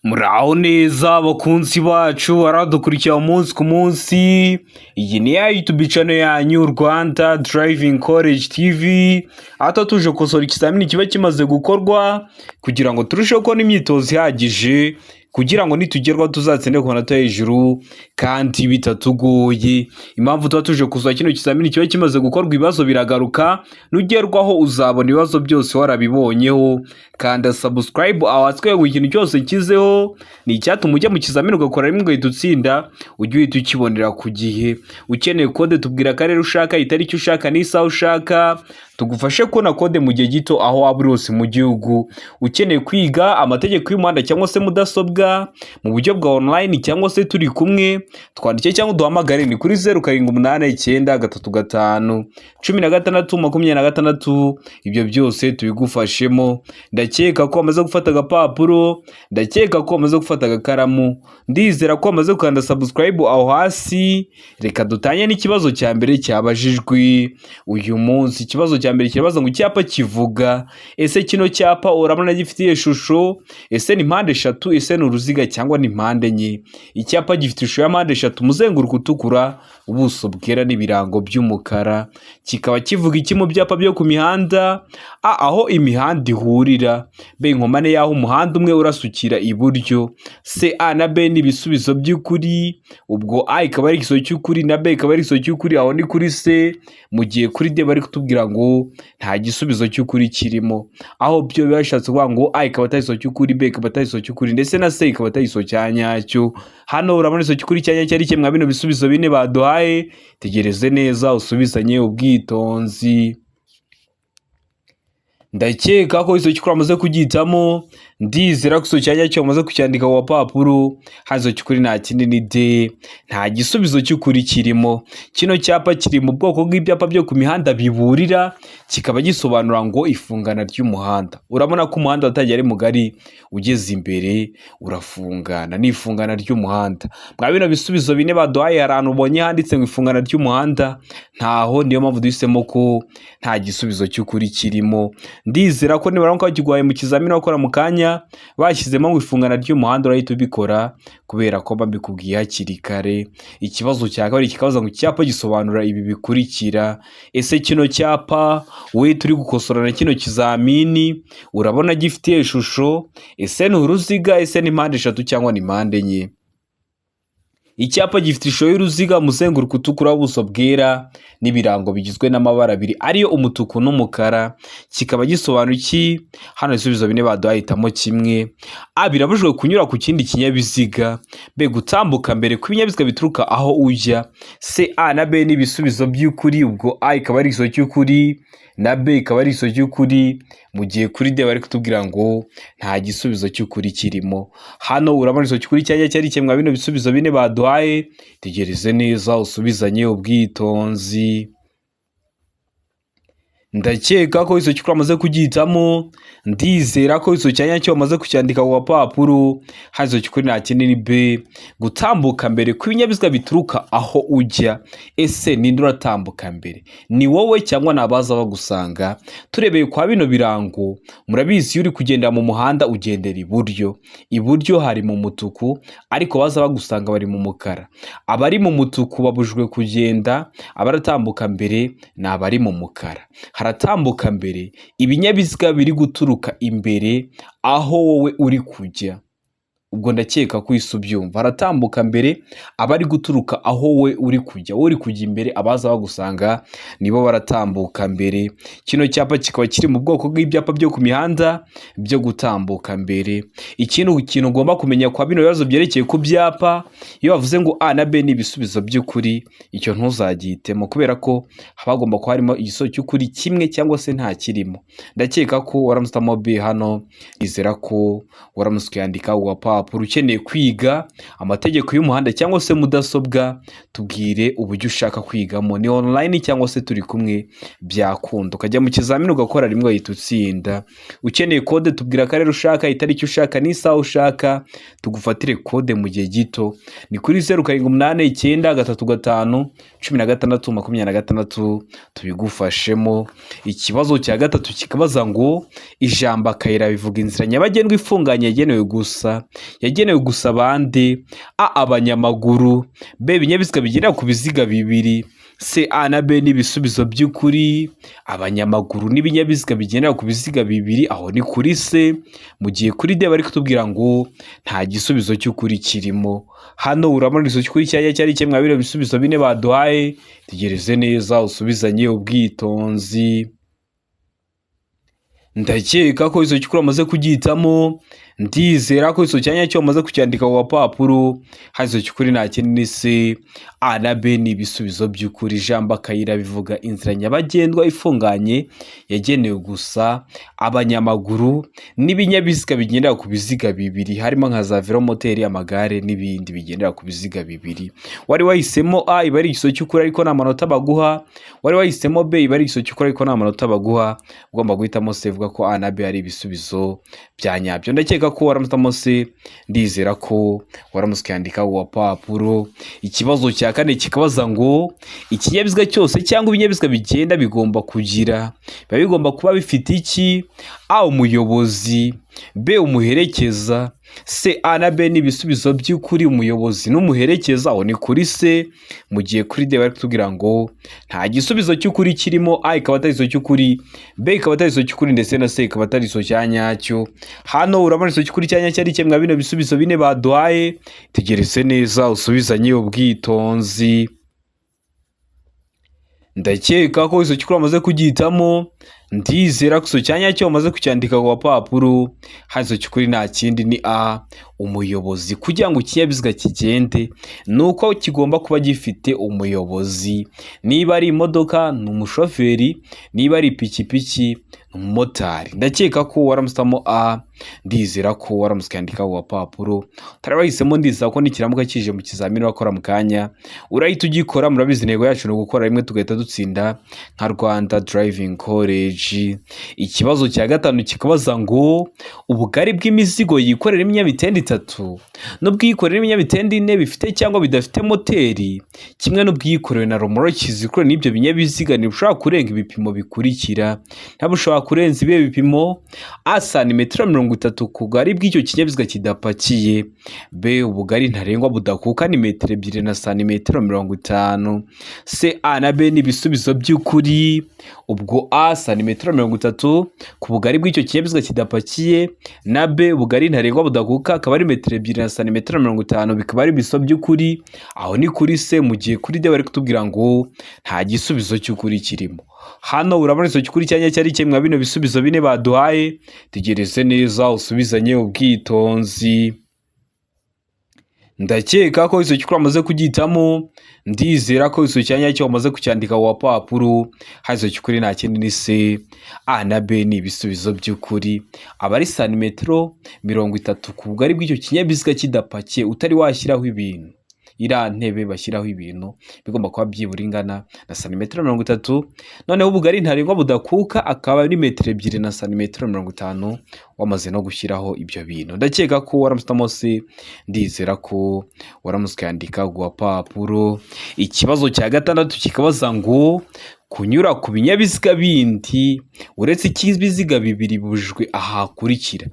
Muraho neza bakunzi bacu baradukurikira umunsi ku munsi. Iyi ni ya YouTube channel yanyu Rwanda Driving College TV. Aho tuje gukosora ikizamini kiba kimaze gukorwa kugira ngo turusheho kubona imyitozo ihagije kugira ngo nitugerwa tuzatsinde ku manota hejuru kandi bitatugoye. Impamvu tuba tuje kuzwa kino kizamini kiba kimaze gukorwa ibibazo biragaruka, nugerwaho uzabona ibibazo byose warabibonyeho. Kanda subscribe awatswe ikintu cyose kizeho ni icyatuma ujya mu kizamini ugakora rimwe ugahita utsinda, ujye uhita ukibonera ku gihe. Ukeneye kode tubwira akarere ushaka, itariki ushaka n'isaha ushaka, tugufashe kubona kode mu gihe gito aho waba uri hose mu gihugu. Ukeneye kwiga amategeko y'umuhanda cyangwa se mudasobwa mu buryo bwa online cyangwa se turi kumwe, twandike cyangwa duhamagare ni kuri 0789351626. Ibyo byose tubigufashemo. Ndakeka ko wamaze gufata agapapuro, ndakeka ko wamaze gufata agakaramu, ndizera ko wamaze gukanda subscribe aho hasi. Reka dutanye n'ikibazo cya mbere cyabajijwe uyu munsi. Ikibazo cya mbere kirabaza ngo icyapa kivuga, ese kino cyapa urabona gifitiye ishusho, ese ni mpande eshatu, ese ni uruziga cyangwa ni mpande enye? Icyapa gifite ishusho ya mpande eshatu, umuzenguruko utukura, ubuso bwera n'ibirango by'umukara. Kikaba kivuga iki mu byapa byo ku mihanda? A, aho imihanda ihurira. B, inkomane y'aho umuhanda umwe urasukira iburyo. C, A na B ni ibisubizo by'ukuri. Ubwo A ikaba ari igisubizo cy'ukuri na B ikaba ari igisubizo cy'ukuri, aho ni kuri C. Mu gihe kuri D bari kutubwira ngo nta gisubizo cy'ukuri kirimo, aho byo biba bishatse kuvuga ngo A ikaba atari igisubizo cy'ukuri, B ikaba atari igisubizo cy'ukuri, ndetse na C ikaba atari igisubizo cya nyacyo. Hano urabona igisubizo cy'ukuri cya nyacyo ari kimwe bino bisubizo bine baduhaye. Tegereze neza usubizanye ubwitonzi. Ndakeka ko igisubizo cy'ukuri amaze kugitamo, ndizera ko igisubizo cya nyacyo amaze kucyandika ku papuro. Hano igisubizo cy'ukuri nta kindi ni D, nta gisubizo cy'ukuri kirimo. Kino cyapa kiri mu bwoko bw'ibyapa byo ku mihanda biburira, kikaba gisobanura ngo ifungana ry'umuhanda. Urabona ko umuhanda watangiye ari mugari, ugeze imbere urafungana, ni ifungana ry'umuhanda. Mwa bino bisubizo bine baduhaye hari ahantu ubonye handitse ngo ifungana ry'umuhanda? Ntaho. Niyo mpamvu duhisemo ko nta gisubizo cy'ukuri kirimo. Ndizera ko nibara ko bakiguhaye mu kizamini wakora mu kanya bashyizemo ngo ifungana ry'umuhanda urahita ubikora, kubera ko babikubwiye hakiri kare. Ikibazo cya kabiri kikabaza ngo icyapa gisobanura ibi bikurikira. Ese kino cyapa we turi gukosorana kino kizamini urabona gifite ishusho, ese ni uruziga, ese ni mpande eshatu cyangwa ni mpande enye? Icyapa gifite ishusho y'uruziga, umuzenguruko utukura, ubuso bwera n'ibirango bigizwe n'amabara abiri ariyo umutuku n'umukara. Kikaba gisobanura iki? Hano ibisubizo bine baduhahitamo kimwe. A, birabujijwe kunyura ku kindi kinyabiziga. B, gutambuka mbere kw'ibinyabiziga bituruka aho ujya. C, A na B ni ibisubizo by'ukuri. Ubwo A ikaba ari igisubizo cy'ukuri na B ikaba ari igisubizo cy'ukuri, mu gihe kuri D bari kutubwira ngo nta gisubizo cy'ukuri kirimo. Hano urabona igisubizo cy'ukuri cyajya cyari kimwe bino bisubizo bine baduhaye. Tegereze neza usubizanye ubwitonzi. Ndakeka ko igisubizo cy'ukuri amaze kugihitamo, ndizera ko igisubizo cya nyacyo amaze kucyandika ku papuro. Hano igisubizo cy'ukuri nta kindi ni B, gutambuka mbere kw'ibinyabiziga bituruka aho ujya. Ese ninde uratambuka mbere, ni wowe cyangwa ni abaza bagusanga? Turebeye kwa bino birango, murabizi iyo uri kugenda mu muhanda ugendera iburyo. Iburyo hari mu mutuku ariko baza bagusanga bari mu mukara. Abari mu mutuku babujwe kugenda, abaratambuka mbere ni abari mu mukara. Haratambuka mbere ibinyabiziga biri guturuka imbere aho wowe uri kujya. Ubwo ndakeka ko isubyumva. Haratambuka mbere abari guturuka aho wowe uri kujya. Wowe uri kujya imbere, abaza bagusanga nibo baratambuka mbere. Kino cyapa kikaba kiri mu bwoko bw'ibyapa byo ku mihanda byo gutambuka mbere. Ikintu ugomba kumenya kwa bino bibazo byerekeye ku byapa, iyo bavuze ngo A na B ni ibisubizo by'ukuri, icyo ntuzagihitemo, kubera ko haba hagomba kuba harimo igisubizo cy'ukuri kimwe cyangwa se nta kirimo. Ndakeka ko waramutamo B hano, nizera ko waramutse ukiyandika uwapa. Ukeneye kwiga amategeko y'umuhanda cyangwa se mudasobwa, tubwire uburyo ushaka kwigamo, ni online cyangwa se turi kumwe, byakunda ukajya mu kizamini ugakora rimwe uhita utsinda. Ukeneye kode tubwira akarere ushaka, itariki ushaka n'isaha ushaka, tugufatire kode mu gihe gito. Ni kuri 0789351626 tubigufashemo. Ikibazo cya gatatu kikabaza ngo ijambo akayira bivuga inzira nyabagendwa ifunganye yagenewe gusa. yagenewe gusa bande? A abanyamaguru, B ibinyabiziga bigendera ku biziga bibiri, C A na B ni ibisubizo by'ukuri. Abanyamaguru n'ibinyabiziga bigendera ku biziga bibiri, aho ni kuri C, mu gihe kuri D bari kutubwira ngo nta gisubizo cy'ukuri kirimo. Hano urabona igisubizo cy'ukuri cyari kimwe bino bisubizo bine baduhaye, tegereze neza usubizanye ubwitonzi. Ndakeka ko izo cy'ukuri amaze kugihitamo, ndizera ko izo cyanya cyo amaze kucyandika ku papuro. Hazo cy'ukuri nta kindi C, A na B ni ibisubizo by'ukuri. Ijambo akayira bivuga inzira nyabagendwa ifunganye yagenewe gusa abanyamaguru n'ibinyabiziga bigendera ku biziga bibiri, harimo nka za velomoteri, amagare n'ibindi bigendera ku biziga bibiri. Wari wahisemo A iba ari igisubizo cy'ukuri ariko nta manota baguha, wari wahisemo B iba ari igisubizo cy'ukuri ariko nta manota baguha, ugomba guhitamo C ivuga ko A na B ari ibisubizo bya nyabyo. Ndakeka ko waramutamo C, ndizera ko waramuskandika wa papuro. Ikibazo cya kane kikabaza ngo ikinyabiziga cyose cyangwa ibinyabiziga bigenda bigomba kugira, biba bigomba kuba bifite iki? A umuyobozi, B umuherekeza, C A na B ni ibisubizo by'ukuri. Umuyobozi n'umuherekeza, aho ni kuri C, mu gihe kuri D bari kutubwira ngo nta gisubizo cy'ukuri kirimo. A ikaba atari igisubizo cy'ukuri, B ikaba atari igisubizo cy'ukuri, ndetse na C ikaba atari igisubizo cya nyacyo. Hano urabona igisubizo cy'ukuri cya nyacyo ari kimwe bino bisubizo bine baduhaye, tegereze neza usubizanye ubwitonzi. Ndakeka ko igisubizo cy'ukuri amaze kugihitamo, ndizera ko igisubizo cya nyacyo amaze kucyandika ku papuro. Hazo cy'ukuri nta kindi ni A umuyobozi. Kugira ngo ikinyabiziga kigende ni uko kigomba kuba gifite umuyobozi. Niba ari imodoka ni umushoferi, niba ari ipikipiki ni umumotari. Ndakeka ko waramusitamo A, ndizera ko waramuskandika ku papuro. Tarabahisemo, ndizera ko nikiramuka kije mu kizamini wakora mu kanya urahita ugikora. Murabizi intego yacu ni gukora rimwe tugahita dutsinda nka Rwanda Driving College. Ikibazo cya gatanu kikabaza ngo ubugari bw'imizigo yikorera imyabitende 3 n'ubwikorera imyabitende 4 bifite cyangwa bidafite moteri, kimwe n'ubwikorewe na romoroki zikorera n'ibyo binyabiziga, ntibushobora kurenga ibipimo bikurikira. Ntabushobora kurenza ibihe bipimo: A santimetero 30 ku bugari bw'icyo kinyabiziga kidapakiye, B ubugari ntarengwa budakuka ni metero 2 na santimetero 50, C A na B ni ibisubizo by'ukuri. Ubwo A santimetero 30 ku bugari bw'icyo kinyabiziga kidapakiye, na B ubugari ntarengwa budakuka akaba ari metero 2 na santimetero 50, bikaba ari ibisubizo by'ukuri. Aho ni kuri C, mu gihe kuri D bari kutubwira ngo nta gisubizo cy'ukuri kirimo. Hano urabona igisubizo cy'ukuri cyanya cyari kimwe bino bisubizo bine baduhaye, tegereze neza usubizanye ubwitonzi. Ndakeka ko igisubizo cy'ukuri amaze kugihitamo, ndizera ko igisubizo cyanya cyo amaze kucyandika ku papuro. Hazo cy'ukuri nta kindi ni C, A na B ni ibisubizo by'ukuri. Aba ari santimetero 30 ku bugari bw'icyo kinyabiziga kidapakiye, utari washyiraho ibintu. Iriya ntebe bashyiraho ibintu bigomba kuba byibura ingana na santimetero 30. Noneho ubugari ntarengwa budakuka akaba ari metero 2 na santimetero 50 wamaze no gushyiraho ibyo bintu. Ndakeka ko waramusitamo C, ndizera ko waramuskandika ku papuro. Ikibazo cya gatandatu kikabaza ngo kunyura ku binyabiziga bindi uretse ikibiziga bibiri bujwe ahakurikira: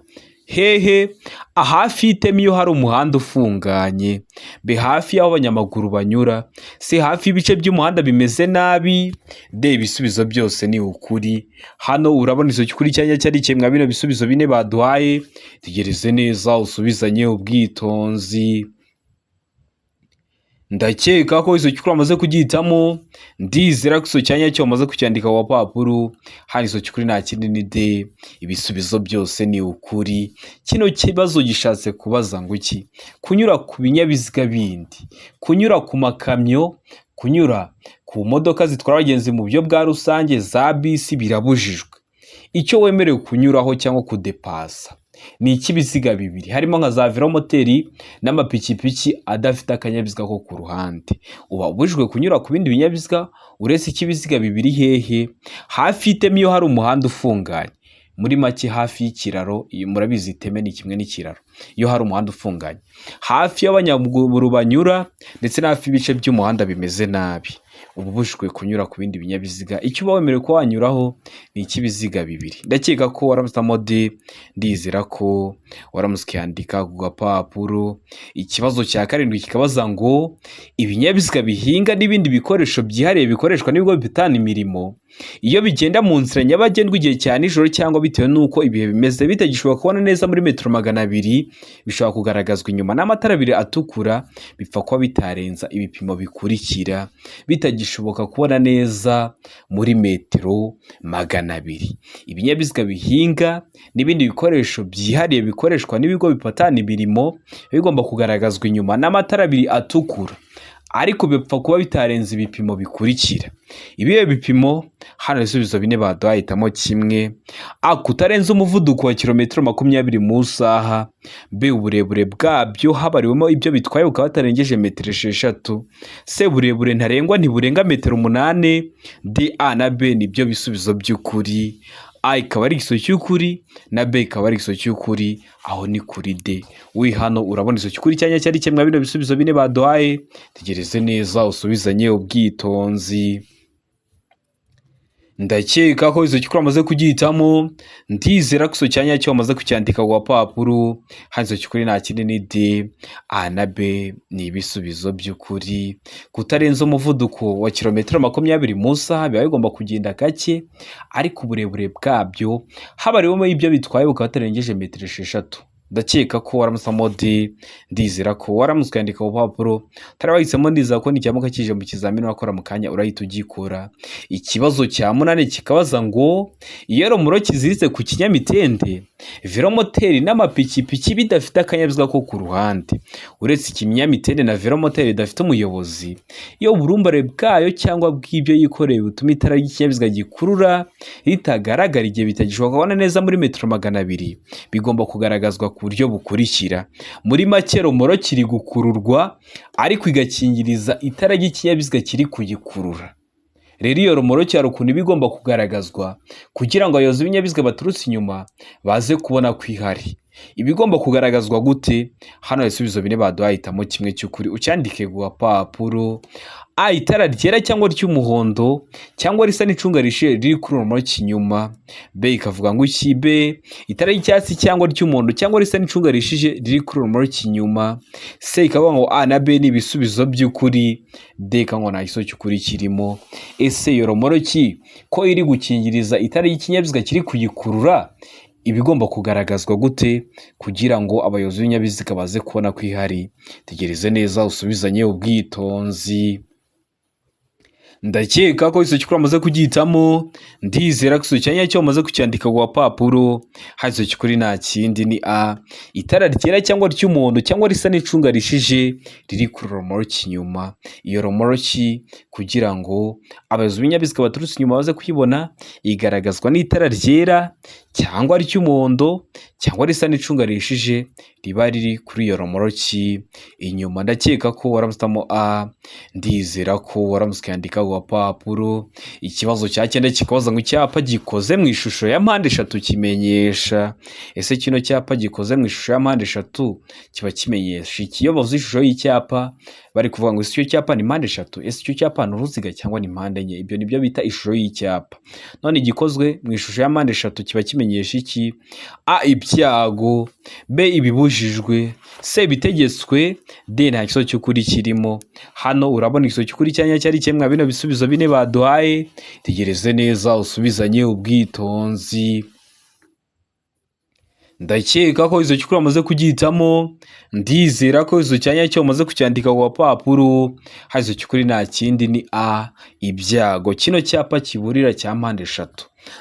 hehe? Hafi y'iteme iyo hari umuhanda ufunganye, B hafi y'aho abanyamaguru banyura, C hafi y'ibice by'umuhanda bimeze nabi, D ibisubizo byose ni ukuri. Hano urabona igisubizo cy'ukuri cyanya cyari kimwe bino bisubizo bine baduhaye, tegereze neza usubizanye ubwitonzi. Ndakeka ko igisubizo cy'ukuri amaze kugihitamo, ndizera ko igisubizo cyanya cyo amaze kucyandika ku papuro. Hari igisubizo cy'ukuri nta kindi ni D, ibisubizo byose ni ukuri. Kino kibazo gishatse kubaza ngo iki? Kunyura ku binyabiziga bindi, kunyura ku makamyo, kunyura ku modoka zitwara abagenzi mu buryo bwa rusange za bisi birabujijwe. Icyo wemerewe kunyuraho cyangwa kudepasa ni ikibiziga bibiri, harimo nka za velomoteri n'amapikipiki adafite akanyabiziga ko ku ruhande. Uba ubujijwe kunyura ku bindi binyabiziga uretse ikibiziga bibiri. Hehe? Hafi y'iteme iyo hari umuhanda ufunganye. Muri make hafi y'ikiraro, murabizi iteme ni kimwe n'ikiraro iyo hari umuhanda ufunganye. Hafi y'abanyamaguru banyura ndetse na hafi y'ibice by'umuhanda bimeze nabi. uba ubujijwe kunyura ku bindi binyabiziga. Icyo uba wemerewe ko wanyuraho ni icy'ibiziga bibiri. Ndakeka ko waramutse D, ndizera ko waramutse ukiyandika ku gapapuro. Ikibazo cya karindwi kikabaza ngo ibinyabiziga bihinga n'ibindi bikoresho byihariye bikoreshwa n'ibigo bitanga imirimo iyo bigenda mu nzira nyabagendwa igihe cya nijoro cyangwa bitewe n'uko ibihe bimeze bitagishoboka kubona neza muri metero 200 bishobora kugaragazwa inyuma n'amatara abiri atukura bipfa kuba bitarenza ibipimo bikurikira bitagishoboka kubona neza muri metero 200. Ibinyabiziga bihinga n'ibindi bikoresho byihariye bikoreshwa n'ibigo bipatana imirimo bigomba kugaragazwa inyuma n'amatara abiri atukura ariko bipfa kuba bitarenze ibipimo bikurikira. Ibihe bipimo hano ibisubizo bine baduhitamo kimwe: A, kutarenza umuvuduko wa kilometero 20 mu isaha; B, uburebure bwabyo habariwemo ibyo bitwaye bukaba batarengeje metero 6; C, uburebure ntarengwa ntiburenga metero 8; D, A na B nibyo bisubizo by'ukuri. A ikaba ari igisubizo cy'ukuri na B ikaba ari igisubizo cy'ukuri, aho ni kuri D. We hano urabona igisubizo cy'ukuri cyanya cyari kimwe bino bisubizo bine baduhaye. Tegereze neza usubizanye ubwitonzi. Ndakeka ko izo cyukuri amaze kugihitamo, ndizera ko izo cyanya cyo amaze kucyandika ku gapapuro. Hanze cyukuri nta kindi ni D, A na B ni ibisubizo by'ukuri. Kutarenza umuvuduko wa kilometero 20 mu isaha biba bigomba kugenda gake ariko uburebure bwabyo habariwemo ibyo bitwaye bukaba batarengeje metero 6. Ndakeka ko waramusamo D, ndizera ko waramutse kwandika ku papuro. Tarabahisemo ndizera ko nicyamuka kije mu kizamini wakora mu kanya urahita ugikora. Ikibazo cya 8 kikabaza ngo iyo romoro kiziritse ku kinyamitende, velomoteri n'amapikipiki bidafite akanyabiziga ko ku ruhande, uretse ikinyamitende na velomoteri idafite umuyobozi, iyo uburumbare bwayo cyangwa bw'ibyo yikoreye butuma itara ry'ikinyabiziga gikurura ritagaragara igihe bitagishoboka kubona neza muri metero 200, bigomba kugaragazwa ku buryo bukurikira. Muri make romoro kiri gukururwa ariko igakingiriza itara ry'ikinyabiziga kiri kugikurura. Rero iyo romoro cyari ukuntu bigomba kugaragazwa kugira ngo abayobozi b'ibinyabiziga baturutse inyuma baze kubona ko ihari. Ibigomba kugaragazwa gute? Hano ibisubizo bine baduhitamo kimwe cy'ukuri ucyandike ku gapapuro. A, itara ryera cyangwa ry'umuhondo cyangwa risa n'icunga rishe riri kuri romoro kinyuma. B, ikavuga ngo iki? B, itara ry'icyatsi cyangwa ry'umuhondo cyangwa risa n'icunga rishije riri kuri romoro kinyuma. C, ikavuga ngo A na B ni ibisubizo by'ukuri. D, ikavuga nta gisubizo cy'ukuri kirimo. Ese iyo romoro ki ko iri gukingiriza itara ry'ikinyabiziga kiri kuyikurura ibigomba kugaragazwa gute kugira ngo abayobozi b'ibinyabiziga baze kubona ko ihari? Tegereze neza usubizanye ubwitonzi. Ndakeka ko iso cyukuri amaze kugihitamo, ndizera ko iso cyanya cyo amaze kucyandika ku gapapuro. Hazo cyukuri nta kindi ni A, itara ryera cyangwa ry'umuhondo cyangwa risa n'icunga rishije riri kuri romoro kinyuma. Iyo romoro ki kugira ngo abayobozi b'ibinyabiziga baturutse inyuma baze kuyibona igaragazwa n'itara ryera cyangwa ry'umuhondo cyangwa risa n'icunga rishije riba riri kuri iyo romoro ki inyuma. Ndakeka ko waramutamo A, ndizera ko waramutse kwandika ku gapapuro. Ikibazo cya 9 kikabaza ngo icyapa gikoze mu ishusho ya mpande 3 kimenyesha. Ese kino cyapa gikoze mu ishusho ya mpande 3 kiba kimenyesha iki? Iyo bavuze ishusho y'icyapa bari kuvuga ngo icyo cyapa ni mpande 3, ese icyo cyapa ni uruziga cyangwa ni mpande enye? Ibyo nibyo bita ishusho y'icyapa. None gikozwe mu ishusho ya mpande 3 kiba kimenyesha iki? A, ibyago; B, ibibujijwe; C, bitegetswe; D, nta kibazo cy'ukuri kirimo. Hano urabona ikibazo cy'ukuri cyanya cyari kimwe bino bisubizo bine baduhaye. Tegereze neza usubizanye ubwitonzi. Ndakeka ko izo cyukuri amaze kugihitamo, ndizera ko izo cyanya cyo amaze kucyandika ku gapapuro. Hazo cyukuri nta kindi ni A, ibyago. Kino cyapa kiburira cya mpande 3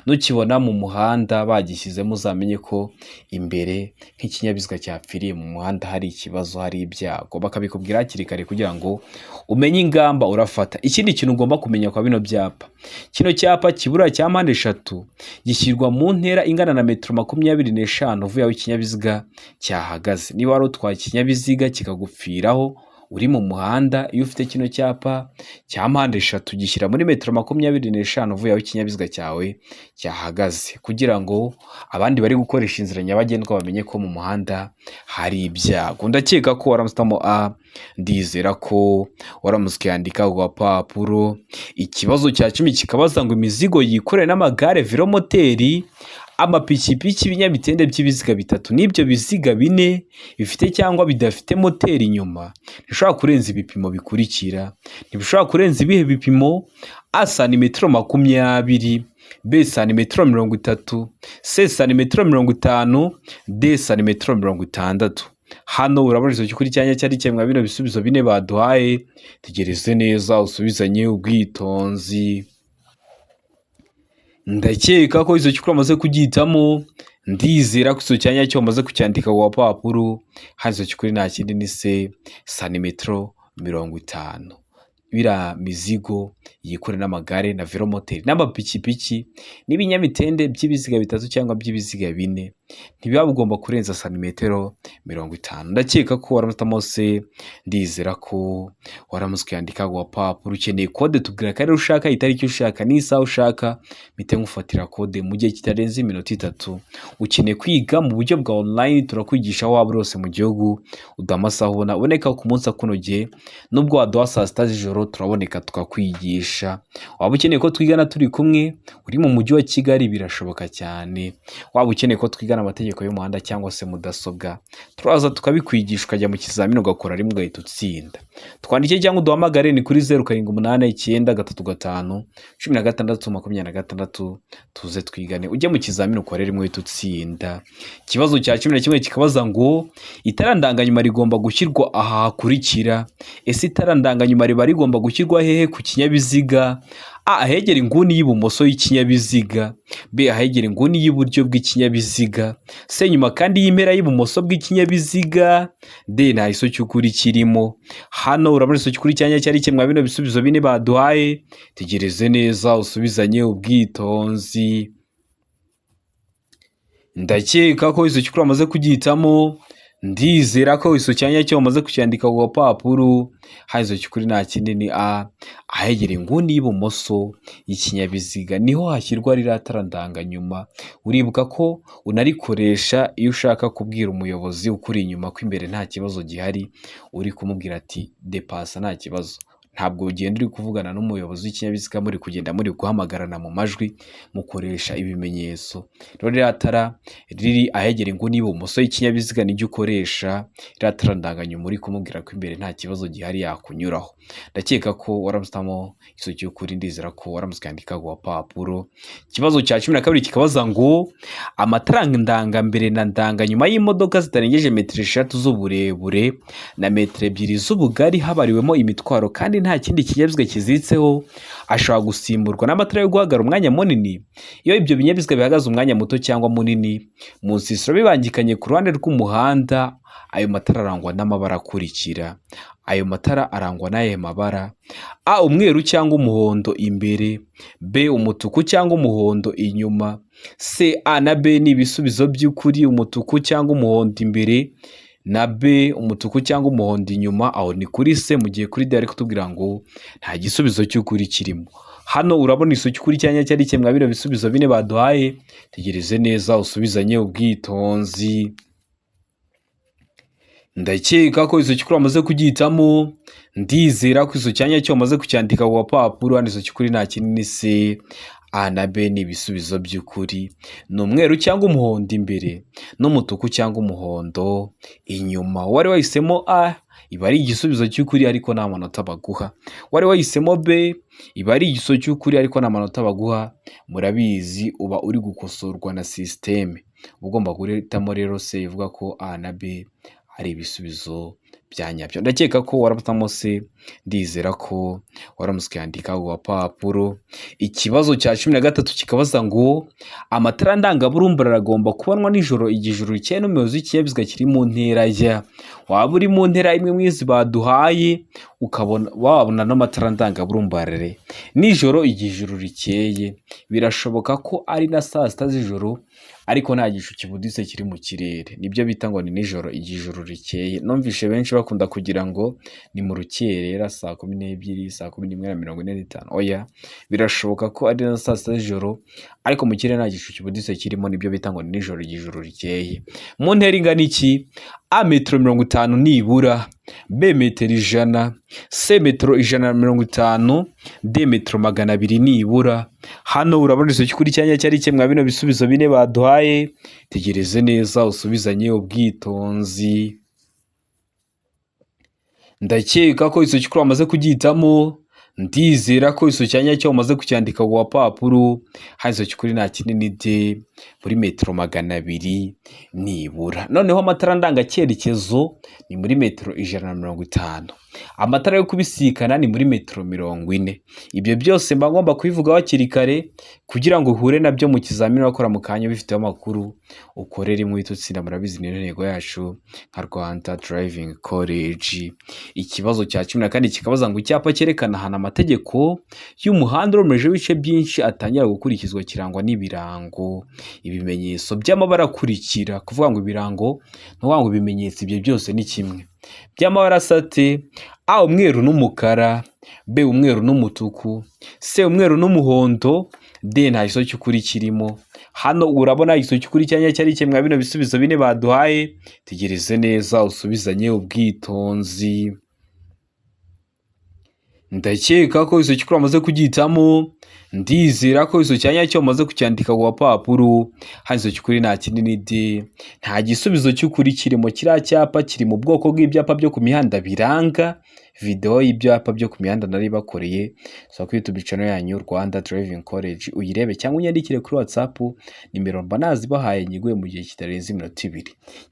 nukibona mu muhanda bagishyizemo uzamenye ko imbere nk'ikinyabiziga cyapfiriye mu muhanda hari ikibazo, hari ibyago, bakabikubwira hakiri kare kugira ngo umenye ingamba urafata. Ikindi kintu ugomba kumenya kwa bino byapa, kino cyapa kibura cya mpande 3 gishyirwa mu ntera ingana na metero 25 uvuye aho ikinyabiziga cyahagaze. Niba wari utwaye ikinyabiziga kikagupfiraho uri mu muhanda iyo ufite kino cyapa cya mpande eshatu gishyira muri metero 25 uvuye aho ikinyabiziga cyawe cyahagaze, kugira ngo abandi bari gukoresha inzira nyabagendwa bamenye ko mu muhanda hari ibyago. Ndakeka ko waramusitamo A, ndizera ko waramuswe yandika ku gapapuro. Ikibazo cya 10 kikabaza ngo imizigo yikoreye n'amagare, velomoteri, amapikipiki, ibinyamitende by'ibiziga bitatu n'ibyo biziga bine bifite cyangwa bidafite moteri inyuma ntishobora kurenza ibipimo bikurikira. Ntibishobora kurenza ibihe bipimo? A, santimetero 20, B, santimetero 30, C, santimetero 50, D, santimetero 60. Hano urabona izo kuri cyanya cyari cyemwa bino bisubizo bine baduhaye. Tegereze neza usubizanye ubwitonzi. Ndakeka ko izo cyukura amaze kugitamo, ndizera ko izo cyanya cyo amaze kucyandika ku gapapuro. Hazo cyukuri nta kindi ni C, santimetero 50. Bira mizigo yikorera n'amagare na velomoteri n'amapikipiki n'ibinyamitende by'ibiziga bitatu cyangwa by'ibiziga bine ntibiba bigomba kurenza santimetero 50. Ndakeka ko waramutamo C, ndizera ko waramuswe yandika ku gapapuro. Ukeneye kode tubwira ko ari ushaka, itariki ushaka, n'isaha ushaka, mpite ngufatira kode mu gihe kitarenze iminota 3. Ukeneye kwiga mu buryo bwa online, turakwigisha aho waba urose mu gihugu, udamasaha uboneka ku munsi akunogeye, nubwo waduha saa 6 z'ijoro turaboneka tukakwigisha. Waba ukeneye ko twigana turi kumwe, uri mu mujyi wa Kigali birashoboka cyane. Waba ukeneye ko twigana amategeko y'umuhanda cyangwa se mudasobwa, turaza tukabikwigisha ukajya mu kizamini ugakora rimwe ugahita utsinda. Twandike cyangwa uduhamagare ni kuri 0789931626 tuze twigane ujye mu kizamini ukore rimwe uhita utsinda. Ikibazo cya 11 kikabaza ngo itara ndanganyuma rigomba gushyirwa aha hakurikira. Ese itara ndanganyuma riba rigomba gushyirwa hehe ku kinyabiziga? A, ahegera inguni y'ibumoso y'ikinyabiziga. B, ahegera inguni y'iburyo bw'ikinyabiziga. C, nyuma kandi y'impera y'ibumoso bw'ikinyabiziga. D, nta iso cy'ukuri kirimo. Hano urabona iso cy'ukuri cyanya cyari cyemwa bino bisubizo bine baduhaye. Tegereze neza usubizanye ubwitonzi. Ndakeka ko iso cy'ukuri amaze kugitamo, ndizera ko iso cyanya cyo amaze kucyandika ku gapapuro. Hazo cy'ukuri nta kindi ni A, ahegera inguni y'ibumoso y'ikinyabiziga niho hashyirwa riratara ndanganyuma. Uribuka ko unarikoresha iyo ushaka kubwira umuyobozi ukuri inyuma ko imbere nta kibazo gihari, uri kumubwira ati depasa nta kibazo. Ntabwo ugenda uri kuvugana n'umuyobozi w'ikinyabiziga muri kugenda muri guhamagarana mu majwi, mukoresha ibimenyetso. Rero riratara riri ahegera inguni y'ibumoso y'ikinyabiziga nijye ukoresha, riratara ndanganyuma uri kumubwira ko imbere nta kibazo gihari yakunyuraho. Ndakeka ko waramutamo iso cy'ukuri, ndizera ko waramuskandika ku gapapuro. Ikibazo cya 12 kikabaza ngo amatara ndangambere na ndanganyuma y'imodoka zitarengeje metero 3 z'uburebure na metero 2 z'ubugari habariwemo imitwaro kandi nta kindi kinyabiziga kiziritseho ashobora gusimburwa n'amatara yo guhagarara umwanya munini. Iyo ibyo binyabiziga bihagaze umwanya muto cyangwa munini mu nsisiro bibangikanye ku ruhande rw'umuhanda, ayo matara arangwa n'amabara akurikira. Ayo matara arangwa n'aye mabara: A, umweru cyangwa umuhondo imbere, B, umutuku cyangwa umuhondo inyuma, C, A na B ni ibisubizo by'ukuri, umutuku cyangwa umuhondo imbere na B, umutuku cyangwa umuhondo inyuma. Aho ni kuri C, mu gihe kuri D ari kutubwira ngo nta gisubizo cy'ukuri kirimo. Hano urabona iso cy'ukuri cyanya cyari cyemwa bino bisubizo bine baduhaye. Tegereze neza usubizanye ubwitonzi. Ndakeka ko iso cy'ukuri amaze kugitamo, ndizera ko iso cyanya cyo amaze kucyandika ku gapapuro. Hano iso cy'ukuri nta kindi ni C, A na B ni ibisubizo by'ukuri. Ni umweru cyangwa umuhondo imbere n'umutuku cyangwa umuhondo inyuma. Wari wahisemo A, iba ari igisubizo cy'ukuri ariko nta manota baguha. Wari wahisemo B, iba ari igisubizo cy'ukuri ariko nta manota baguha. Murabizi uba uri gukosorwa na systeme. Ugomba guhitamo rero C ivuga ko A na B ari ibisubizo byanyabyo. Ndakeka ko warabutamo C, ndizera ko waramuswe yandika ku gapapuro. Ikibazo cya 13 kikabaza ngo amatara ndangaburumbura aragomba kubanwa nijoro igihe ijuru rikeye n'umuyobozi w'ikinyabiziga kiri mu ntera ya. Waba uri mu ntera imwe mwizi baduhaye ukabona wabona n'amatara ndangaburumbarare nijoro igihe ijuru rikeye, birashoboka ko ari na saa 6 z'ijoro ariko nta gicu kibuditse kiri mu kirere, nibyo bita ngo ni nijoro ijoro rikeye. Numvishe benshi bakunda kugira ngo ni mu rukerera saa 12, saa 11:45. Oya, birashoboka ko ari na saa 6 z'ijoro, ariko mu kirere nta gicu kibuditse kirimo, nibyo bita ngo ni nijoro ijoro rikeye. Mu ntera ingana iki? A metero 50 nibura, B metero 100, C metero 150, D metero 200 nibura. Hano urabona icyo kuri cyanya cyari kimwe bino bisubizo bine baduhaye, tegereze neza usubizanye ubwitonzi. Ndakeka ko icyo kikuru amaze kugitamo, ndizera ko icyo cyanya cyo umaze kucyandika ku papuro. Hazo kikuri nta kinini de muri metero 200 nibura. Noneho amatara ndanga cyerekezo ni muri metero 150. Amatara yo kubisikana ni muri metero 40. Ibyo byose mba ngomba kubivuga hakiri kare kugira ngo uhure nabyo mu kizamini wakora mu kanya bifite amakuru ukorera imwe itutsinda. Murabizi ni ntego yacu nka Rwanda Driving College. Ikibazo cya 14 kikabaza ngo icyapa cyerekana hana amategeko y'umuhanda uromeje bice byinshi atangira gukurikizwa kirangwa n'ibirango. Ibimenyetso by'amabara akurikira, kuvuga ngo ibirango no ngo ibimenyetso ibyo byose ni kimwe. By'amabara sate: A umweru n'umukara, B umweru n'umutuku, C umweru n'umuhondo, D nta iso cy'ukuri kirimo. Hano urabona iso cy'ukuri cyanya cyari kimwe bino bisubizo bine baduhaye, tegereze neza usubizanye ubwitonzi. Ndakeka ko iso cy'ukuri amaze kugitamo, ndizera ko iso cyanya cyo amaze kucyandika ku papuro. Hazo cy'ukuri nta kinini de, nta gisubizo cy'ukuri kirimo. Kiriya cyapa kiri mu bwoko bw'ibyapa byo ku mihanda biranga. Video y'ibyapa byo ku mihanda nari bakoreye so kuri YouTube channel yanyu Rwanda Driving College, uyirebe cyangwa unyandikire kuri WhatsApp, nimero mba nazibahaye nyiguye mu gihe kitarenze iminota 2.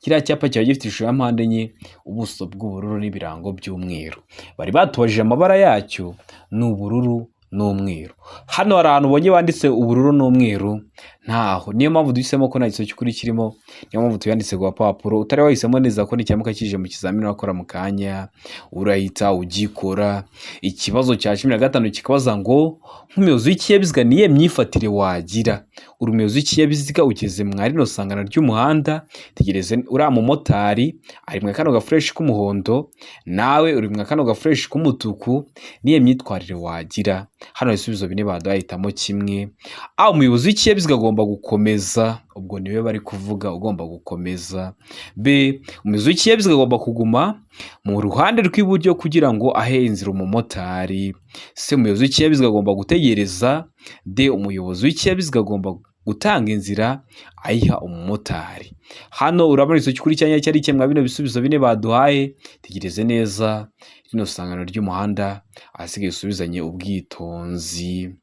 Kiriya cyapa cyaba gifite ishusho ya mpande enye, ubuso bw'ubururu n'ibirango by'umweru. Bari batubajije amabara yacyo n'ubururu n'umweru. Hano hari ahantu ubonye banditse ubururu n'umweru ntaho, niyo mpamvu duhisemo ko nta giso cy'ukuri kirimo, niyo mpamvu tuyanditse ku papuro. Utari wahisemo neza ko n'icyamuka kije mu kizamini wakora mu kanya, urahita ugikora. Ikibazo cya 15 kikabaza ngo nk'umuyobozi w'ikinyabiziga niye myifatire wagira. Uri umuyobozi w'ikinyabiziga ugeze mwari no sangana ry'umuhanda, tegereze uriya mumotari ari mwe kano ga fresh k'umuhondo, nawe uri mwe kano ga fresh k'umutuku, niye myitwarire wagira. Hano ibisubizo bine badahitamo kimwe. A umuyobozi w'ikinyabiziga agomba gukomeza, ubwo niwe bari kuvuga ugomba gukomeza. B umuyobozi w'ikinyabiziga agomba kuguma mu ruhande rw'iburyo kugira ngo ahe inzira umumotari. C umuyobozi w'ikinyabiziga agomba gutegereza. D umuyobozi w'ikinyabiziga agomba gutanga inzira ayiha umumotari. Hano urabona icyo kuri cyanya cyari kimwe bino bisubizo bine baduhaye, tegereze neza rino sangano ry'umuhanda asigaye usubizanye ubwitonzi.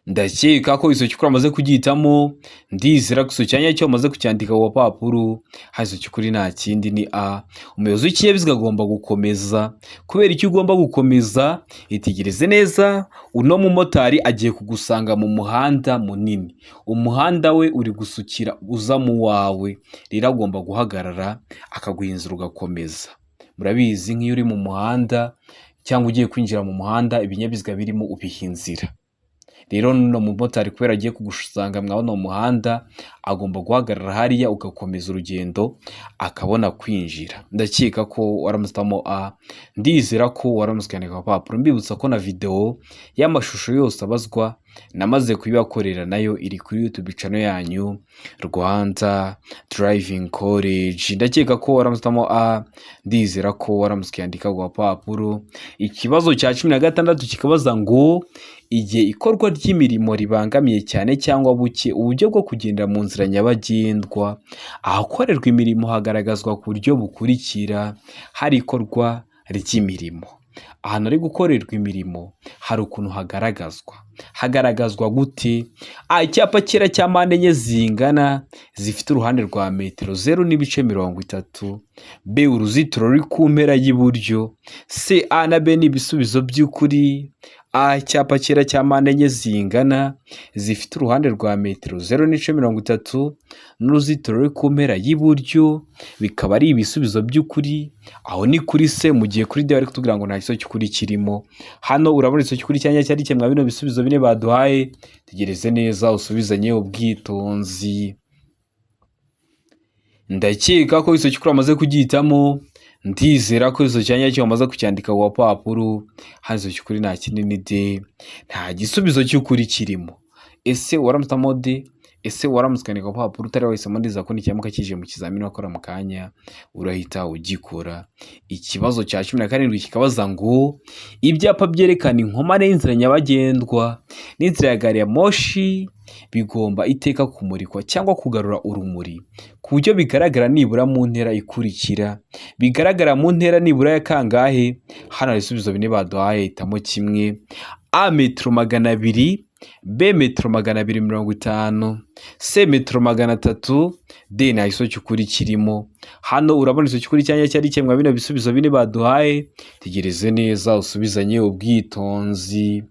Ndakeka ko iso cyukuri amaze kugitamo, ndizera ko iso cyanya cyo amaze kucyandika ku papuro. Hazo cyukuri nta kindi ni A umuyobozi w'ikinyabiziga agomba gukomeza. Kubera icyo ugomba gukomeza, itegereze neza, uno mumotari agiye kugusanga mu muhanda munini, umuhanda we uri gusukira uza mu wawe, rero agomba guhagarara akaguhinzira ugakomeza. Murabizi nk'iyo uri mu muhanda cyangwa ugiye kwinjira mu muhanda, ibinyabiziga birimo ubihinzira. Rero no mumotari kubera agiye kugusanga mwabona umuhanda, agomba guhagarara hariya ugakomeza urugendo akabona kwinjira. Ndakeka ko waramustamo A, ndizera ko waramuskandika papuro. Mbibutsa ko na video y'amashusho yose abazwa namaze kubibakorera, nayo iri kuri YouTube channel yanyu Rwanda Driving College. Ndakeka ko waramustamo A, ndizera ko waramuskandika ku papuro. Ikibazo cya 16 kikabaza ngo igihe ikorwa ry'imirimo ribangamiye cyane cyangwa buke uburyo bwo kugendera mu nzira nyabagendwa. Ahakorerwa imirimo hagaragazwa ku buryo bukurikira. Hari ikorwa ry'imirimo, ahantu ari gukorerwa imirimo hari ukuntu hagaragazwa gute? Icyapa kera cya mpande enye zingana zifite uruhande rwa metero 0.30. B uruzitiro ruri ku mpera y'iburyo. C A na B ni ibisubizo by'ukuri. A icyapa kera cya mpande enye zingana zifite uruhande rwa metero 0.30 n'uruzitiro ruri ku mpera y'iburyo, bikaba ari ibisubizo by'ukuri. Aho ni kuri C, mu gihe kuri D bari kutubwira ngo nta giso cy'ukuri kirimo. Hano urabona iso cy'ukuri cyanya cyari kimwe bino bisubizo bine baduhaye, tegereze neza usubizanye ubwitonzi. Ndakeka ko izo cyukuri amaze kugihitamo, ndizera ko izo cyanya cyo amaze kucyandika ku papuro, hazo cyukuri nta kinini de, nta gisubizo cy'ukuri kirimo. Ese waramutamo de, ese waramutsikanika ku papuro utari wahisemo ndiza ko n'icyamuka kije mu kizamini wakora mu kanya urahita ugikora. Ikibazo cya 17 kikabaza ngo ibyapa byerekana inkomane y'inzira nyabagendwa n'inzira ya gari ya moshi bigomba iteka kumurikwa cyangwa kugarura urumuri ku buryo bigaragara nibura mu ntera ikurikira. Bigaragara mu ntera nibura ya kangahe? Hano hari ibisubizo bine baduhaye, hitamo kimwe. A metero 200, B metero 250, C metero 300, D nta giso cy'ukuri kirimo. Hano urabona iso cy'ukuri cyanya cyari cyemwa bino bisubizo bine baduhaye, tegereze neza usubizanye ubwitonzi.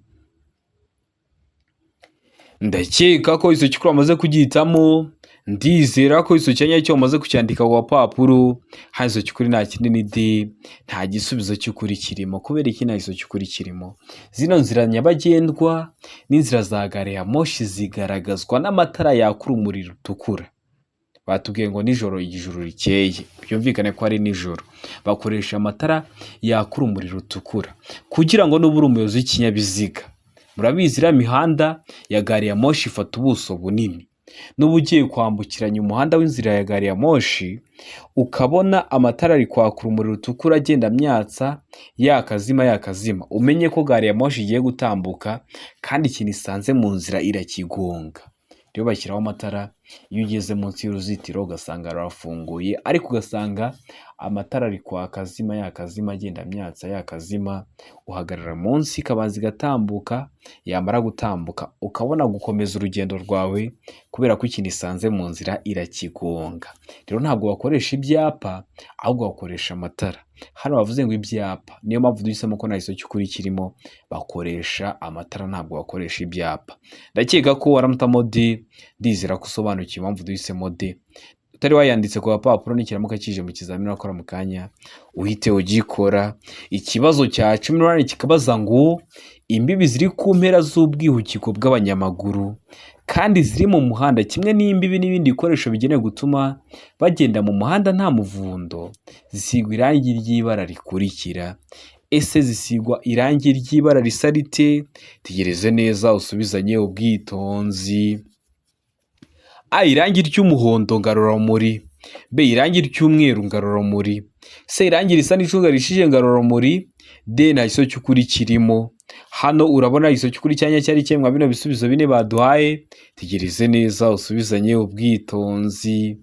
Ndakeka ko iso cy'ukuri amaze kugihitamo, ndizera ko iso cyanya cyo amaze kucyandika ku papuro, hazo cy'ukuri nta kinini de, nta gisubizo cy'ukuri kirimo. Kubera iki nta giso cy'ukuri kirimo? Zino nzira nyabagendwa n'inzira za gare ya moshi zigaragazwa n'amatara yaka urumuri rutukura. Batubwiye ngo nijoro igijuru rikeye, byumvikane ko ari nijoro. Bakoresha amatara yaka urumuri rutukura kugira ngo n'ubura umuyobozi w'ikinyabiziga. Murabizi iriya mihanda ya gari ya moshi ifata ubuso bunini. N'ubu ugiye kwambukiranya umuhanda w'inzira ya gari ya moshi, ukabona amatara ari kwaka urumuri rutukura agenda myatsa yakazima, umenye ko gari ya moshi igiye gutambuka kandi ikintu isanze mu nzira irakigonga. Rero bashyiraho amatara, iyo ugeze munsi y'uruzitiro ugasanga rurafunguye, ariko ugasanga amatara ari kwaka yakazima agenda myatsa yakazima, uhagarara munsi ikabanza igatambuka, yamara gutambuka ukabona gukomeza urugendo rwawe kubera ko ikintu isanze mu nzira irakigonga. Rero ntabwo wakoresha ibyapa, ahubwo wakoresha amatara. Hano bavuze ngo ibyapa, niyo mpamvu duhisemo ko nta giso cy'ukuri kirimo, bakoresha amatara ntabwo bakoresha ibyapa. Ndakeka ko waramutamo de, ndizera ko usobanukiwe impamvu duhisemo de. Utari wayanditse ku papuro n'ikiramuka kije mu kizamini wakora mu kanya uhite ugikora. Ikibazo cya 18 kikabaza ngo imbibi ziri ku mpera z'ubwihukiko bw'abanyamaguru kandi ziri mu muhanda kimwe n'imbibi n'ibindi bikoresho bigenewe gutuma bagenda mu muhanda nta muvundo zisigwa irangi ry'ibara rikurikira. Ese zisigwa irangi ry'ibara risa rite? Tegereze neza usubizanye ubwitonzi. A irangi ry'umuhondo ngarurarumuri, B irangi ry'umweru ngarurarumuri, C irangi risa n'icunga rishije ngarurarumuri, D nta giso cy'ukuri kirimo. Hano urabona igiso cy'ukuri cyanya cyari cyemwa bino bisubizo bine baduhaye, tegereze neza usubizanye ubwitonzi.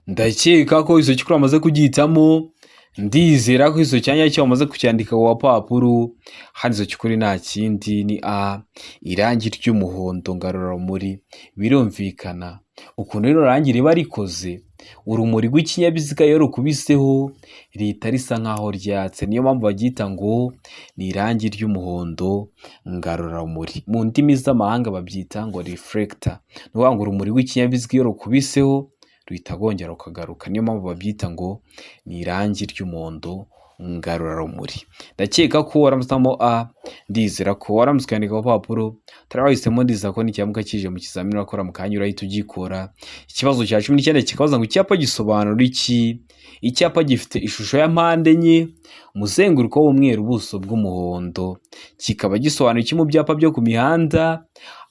Ndakeka ko igiso cy'ukuri amaze kugihitamo, ndizera ko izo cyanya cyo amaze kucyandika ku papuro, hanizo cy'ukuri nta kindi ni A irangi ry'umuhondo ngarurarumuri. Birumvikana ukuntu rero rangi riba rikoze, urumuri rw'ikinyabiziga iyo rukubiseho rihita risa nkaho ryatse, niyo mpamvu bagita ngo ni irangi ry'umuhondo ngarurarumuri. Mu ndimi z'amahanga babyita ngo reflector, ni ukuvuga ngo urumuri rw'ikinyabiziga iyo rukubiseho ruhita rwongera rukagaruka, niyo mpamvu babyita ngo ni irangi ry'umuhondo ngarurarumuri. Ndakeka ko waramutamo A, ndizera ko waramutsikanika ku papuro, tarawahisemo ndiza ko n'icyamuka kije mu kizamini wakora mu kanya urahita ugikora. Ikibazo cya 19 kikabaza ngo icyapa gisobanura iki? Icyapa gifite ishusho ya mpande enye, umuzenguruko w'umweru, ubuso bw'umuhondo. Kikaba gisobanura iki mu byapa byo ku mihanda?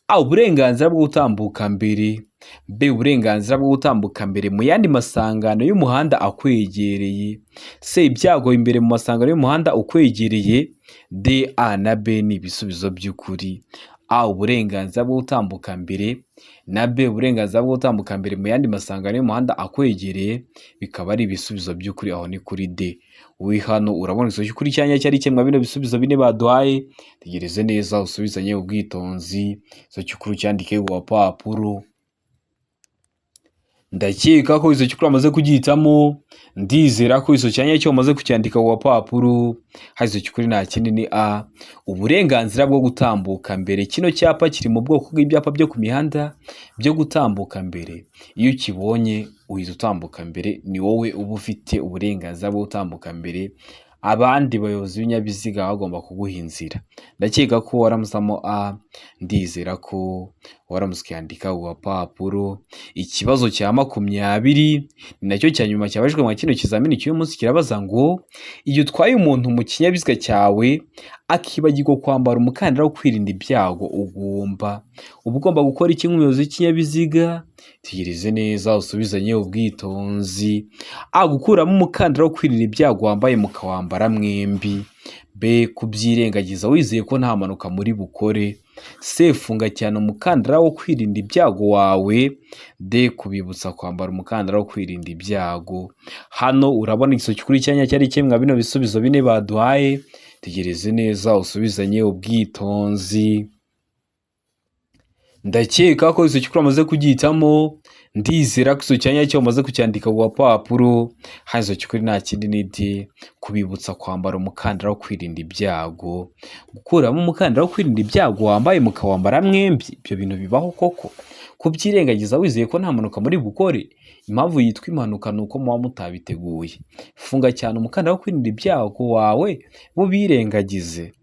A uburenganzira bwo gutambuka mbere, B uburenganzira bwo gutambuka mbere mu yandi masangano y'umuhanda akwegereye, C ibyago imbere mu masangano y'umuhanda ukwegereye, D A na B ni ibisubizo by'ukuri. A uburenganzira bwo gutambuka mbere na B uburenganzira bwo gutambuka mbere mu yandi masangano y'umuhanda akwegereye bikaba ari ibisubizo by'ukuri, aho ni kuri D. Uri hano urabona iso cy'ukuri cyanya cyari cyemwa bino bisubizo bine baduhaye, tegereze neza usubizanye ubwitonzi. Iso cy'ukuri cyandike ku papuro. Ndakeka ko izo cy'ukuri amaze kugihitamo, ndizera ko iso cyanya cyo amaze kucyandika ku papuro, hazo cy'ukuri nta kindi ni A uburenganzira bwo gutambuka mbere. Kino cyapa kiri mu bwoko bw'ibyapa byo ku mihanda byo gutambuka mbere. Iyo ukibonye uhita utambuka mbere, ni wowe uba ufite uburenganzira bwo gutambuka mbere, abandi bayobozi b'ibinyabiziga baba bagomba kuguha inzira. Ndakeka ko waramusamo A, ndizera ko waramutse ukandika ku gapapuro. Ikibazo cya 20 ni nacyo cya nyuma cyabajwe mu kino kizamini cy'uyu munsi, kirabaza ngo iyo utwaye umuntu mu kinyabiziga cyawe akibagirwa kwambara umukandara wo kwirinda ibyago, uba ugomba gukora iki nk'umuyobozi w'ikinyabiziga? Tegereze neza usubizanye ubwitonzi. A, gukuramo umukandara wo kwirinda ibyago wambaye mukawambara mwembi. B, kubyirengagiza wizeye ko nta mpanuka muri bukore. C, funga cyane umukandara wo kwirinda ibyago wawe. D, kubibutsa kwambara umukandara wo kwirinda ibyago. Hano urabona igisubizo kuri cyanya cyari kimwe bino bisubizo bine baduhaye. Tegereze neza usubizanye ubwitonzi. Ndakeka ko igisubizo cy'ukuri amaze kugihitamo. Ndizera ko igisubizo cyanya cyo amaze kucyandika ku gapapuro. Igisubizo cy'ukuri nta kindi ni D, kubibutsa kwambara umukandara wo kwirinda ibyago. Gukuramo umukandara wo kwirinda ibyago wambaye mukawambara mwembi, ibyo bintu bibaho koko? Kubyirengagiza wizeye ko nta mpanuka muri bukore. Impamvu yitwa impanuka ni uko muba mutabiteguye. Funga cyane umukandara wo kwirinda ibyago wawe bubirengagize.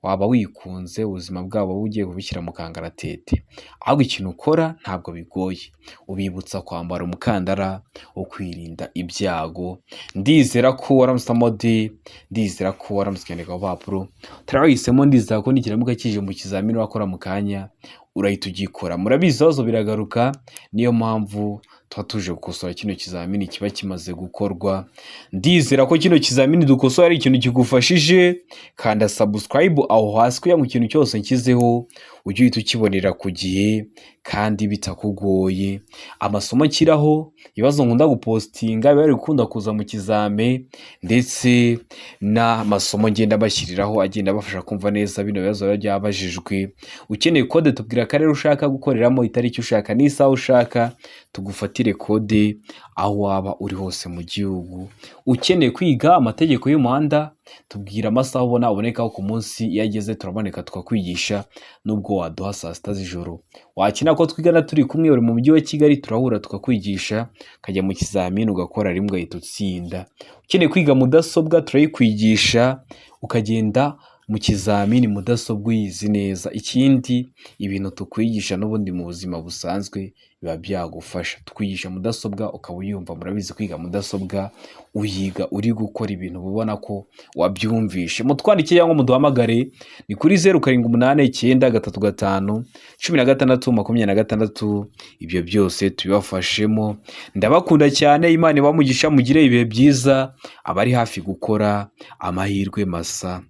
Waba wikunze ubuzima bwabo bugiye kubishyira mu kangaratete. Ahubwo ikintu ukora ntabwo bigoye, ubibutsa kwambara umukandara wo kwirinda ibyago. Ndizera ko waramusamo D, ndizera ko waramutse ukandika ku gapapuro. Turahisemo, ndizera ko n'ikiramuka kije mu kizamini wakora mu kanya urahita ugikora. Murabizi ibibazo biragaruka, niyo mpamvu tuba tuje gukosora kino kizamini kiba kimaze gukorwa. Ndizera ko kino kizamini dukosora ari ikintu kigufashije. Kanda subscribe aho hasi kugira ngo ikintu cyose nshyizeho ujye uhita ukibonera ku gihe kandi bitakugoye. Amasomo nshyiraho, ibibazo nkunda gupostinga biba biri gukunda kuza mu kizame, ndetse n'amasomo ngenda bashyiriraho agenda bafasha kumva neza bino bibazo biba byabajijwe. Ukeneye kode tubwira akarere ushaka gukoreramo, itariki ushaka n'isaha ushaka, tugufatire kode aho waba uri hose mu gihugu. Ukeneye kwiga amategeko y'umuhanda, tubwira amasaha ubona abonekaho ku munsi, iyo ageze turaboneka tukakwigisha, nubwo waduha saa 6 z'ijoro. Wakina ko twigana turi kumwe uri mu mujyi wa Kigali, turahura tukakwigisha, ukajya mu kizamini ugakora rimwe ugahita utsinda. Ukeneye kwiga mudasobwa turayikwigisha, ukagenda mu kizamini mudasobwa uyizi neza. Ikindi, ibintu tukwigisha n'ubundi mu buzima busanzwe biba byagufasha. Tukwigisha mudasobwa ukaba uyumva. Murabizi kwiga mudasobwa uyiga uri gukora ibintu ubona ko wabyumvishe. Mutwandikire cyangwa muduhamagare, ni kuri 0789351626. Ibyo byose tubibafashemo. Ndabakunda cyane, Imana ibamugisha, mugire ibihe byiza. Abari hafi gukora, amahirwe masa.